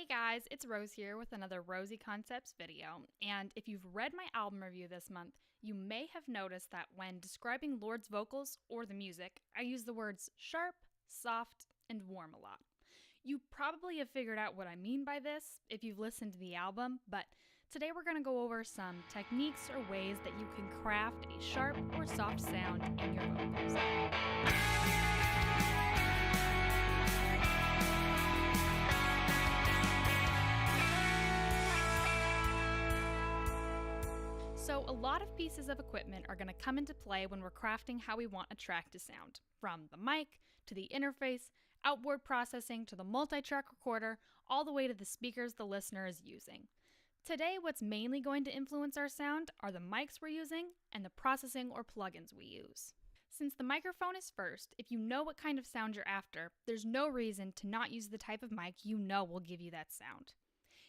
Hey guys, it's Rose here with another Rosie Concepts video, and if you've read my album review this month, you may have noticed that when describing Lorde's vocals or the music, I use the words sharp, soft, and warm a lot. You probably have figured out what I mean by this if you've listened to the album, but today we're going to go over some techniques or ways that you can craft a sharp or soft sound in your vocals. So a lot of pieces of equipment are going to come into play when we're crafting how we want a track to sound, from the mic to the interface, outboard processing to the multi-track recorder, all the way to the speakers the listener is using. Today, what's mainly going to influence our sound are the mics we're using and the processing or plugins we use. Since the microphone is first, if you know what kind of sound you're after, there's no reason to not use the type of mic you know will give you that sound.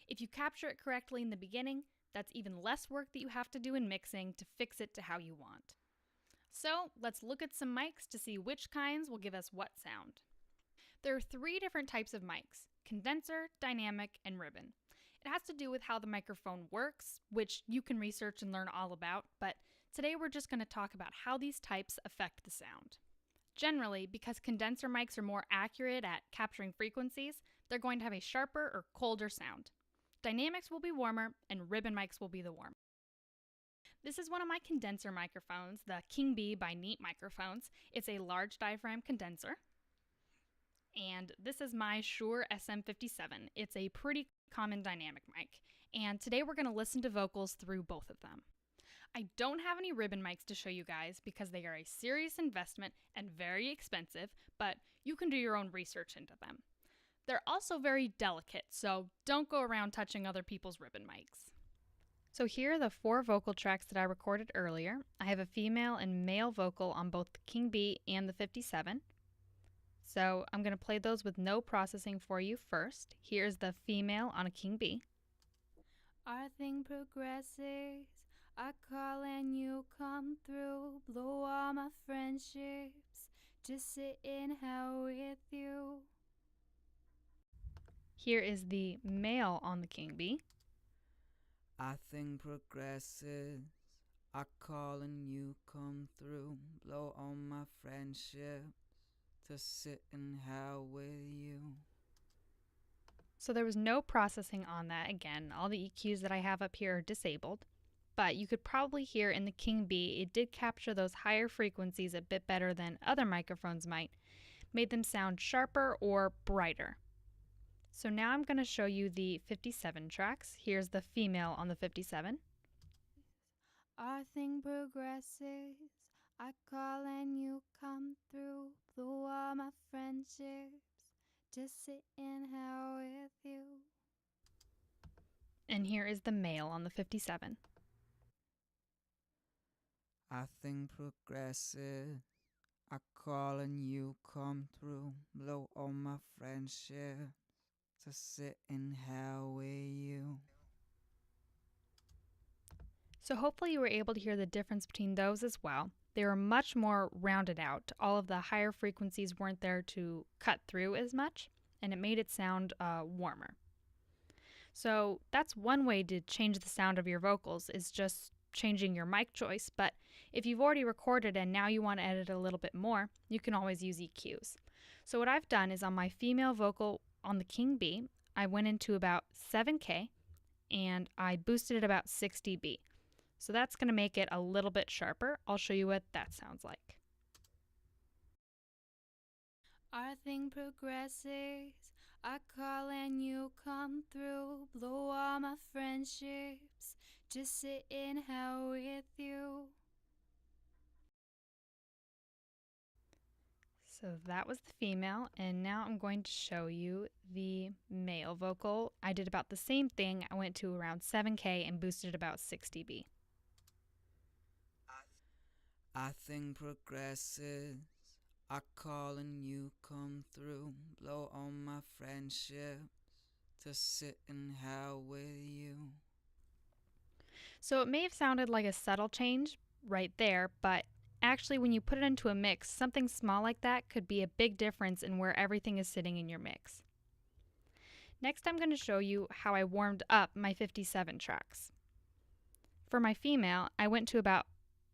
If you capture it correctly in the beginning, that's even less work that you have to do in mixing to fix it to how you want. So let's look at some mics to see which kinds will give us what sound. There are 3 different types of mics: condenser, dynamic, and ribbon. It has to do with how the microphone works, which you can research and learn all about, but today we're just going to talk about how these types affect the sound. Generally, because condenser mics are more accurate at capturing frequencies, they're going to have a sharper or colder sound. Dynamics will be warmer, and ribbon mics will be the warmer. This is one of my condenser microphones, the King Bee by Neat Microphones. It's a large diaphragm condenser. And this is my Shure SM57. It's a pretty common dynamic mic. And today we're going to listen to vocals through both of them. I don't have any ribbon mics to show you guys because they are a serious investment and very expensive, but you can do your own research into them. They're also very delicate, so don't go around touching other people's ribbon mics. So here are the 4 vocal tracks that I recorded earlier. I have a female and male vocal on both the King Bee and the 57. So I'm going to play those with no processing for you first. Here's the female on a King Bee. Our thing progresses, I call and you come through, blow all my friendships, just sit in hell with you. Here is the male on the King Bee. I think progresses, I call and you come through, blow on my friendships, to sit in hell with you. So there was no processing on that. Again, all the EQs that I have up here are disabled, but you could probably hear in the King Bee, it did capture those higher frequencies a bit better than other microphones might, made them sound sharper or brighter. So now I'm going to show you the 57 tracks. Here's the female on the 57. Our thing progresses, I call and you come through, blow all my friendships, just sit in hell with you. And here is the male on the 57. I think progresses, I call and you come through, blow on my friendships, to sit in hell with you. So hopefully you were able to hear the difference between those as well. They were much more rounded out. All of the higher frequencies weren't there to cut through as much, and it made it sound warmer. So that's one way to change the sound of your vocals, is just changing your mic choice. But if you've already recorded and now you want to edit a little bit more, you can always use EQs. So what I've done is on my female vocal on the King Bee, I went into about 7K and I boosted it about 6 dB. So that's going to make it a little bit sharper. I'll show you what that sounds like. Our thing progresses, I call and you come through, blow all my friendships, just sit in hell with you. So that was the female, and now I'm going to show you the male vocal. I did about the same thing. I went to around 7K and boosted about 6 dB. I think progresses, I call and you come through, blow on my friendships, to sit in hell with you. So it may have sounded like a subtle change right there, but actually when you put it into a mix, something small like that could be a big difference in where everything is sitting in your mix. Next, I'm going to show you how I warmed up my 57 tracks. For my female, I went to about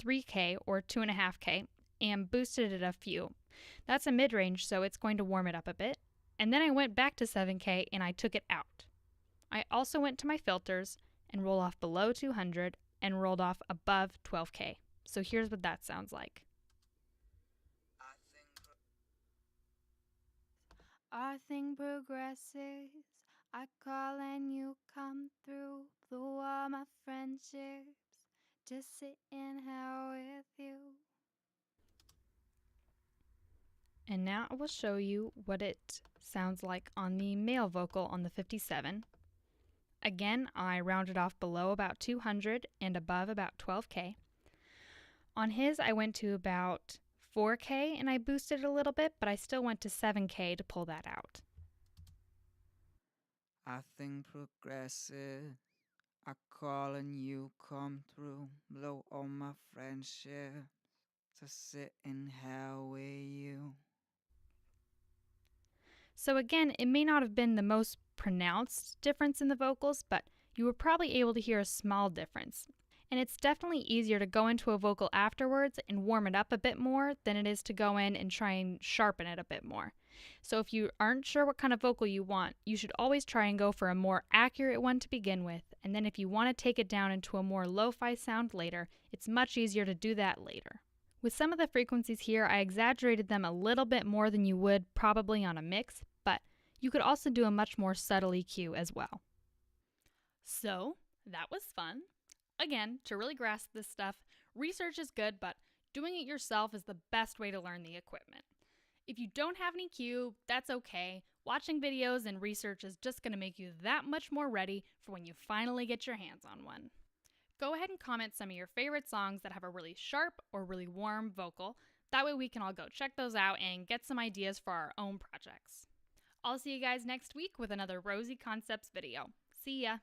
3K or 2.5K and boosted it a few. That's a mid-range, so it's going to warm it up a bit. And then I went back to 7K and I took it out. I also went to my filters and rolled off below 200 and rolled off above 12K. So here's what that sounds like. Our thing progresses. I call and you come through. Blew all my friendships. Just sitting here with you. And now I will show you what it sounds like on the male vocal on the 57. Again, I rounded off below about 200 and above about 12K. On his, I went to about 4K and I boosted it a little bit, but I still went to 7K to pull that out. I think progressive. I call and you come through. Blow all my friendships to sit in hell with you. So again, it may not have been the most pronounced difference in the vocals, but you were probably able to hear a small difference. And it's definitely easier to go into a vocal afterwards and warm it up a bit more than it is to go in and try and sharpen it a bit more. So if you aren't sure what kind of vocal you want, you should always try and go for a more accurate one to begin with, and then if you want to take it down into a more lo-fi sound later, it's much easier to do that later. With some of the frequencies here, I exaggerated them a little bit more than you would probably on a mix, but you could also do a much more subtle EQ as well. So, that was fun. Again, to really grasp this stuff, research is good, but doing it yourself is the best way to learn the equipment. If you don't have an EQ, that's okay. Watching videos and research is just going to make you that much more ready for when you finally get your hands on one. Go ahead and comment some of your favorite songs that have a really sharp or really warm vocal. That way we can all go check those out and get some ideas for our own projects. I'll see you guys next week with another Rosie Concepts video. See ya!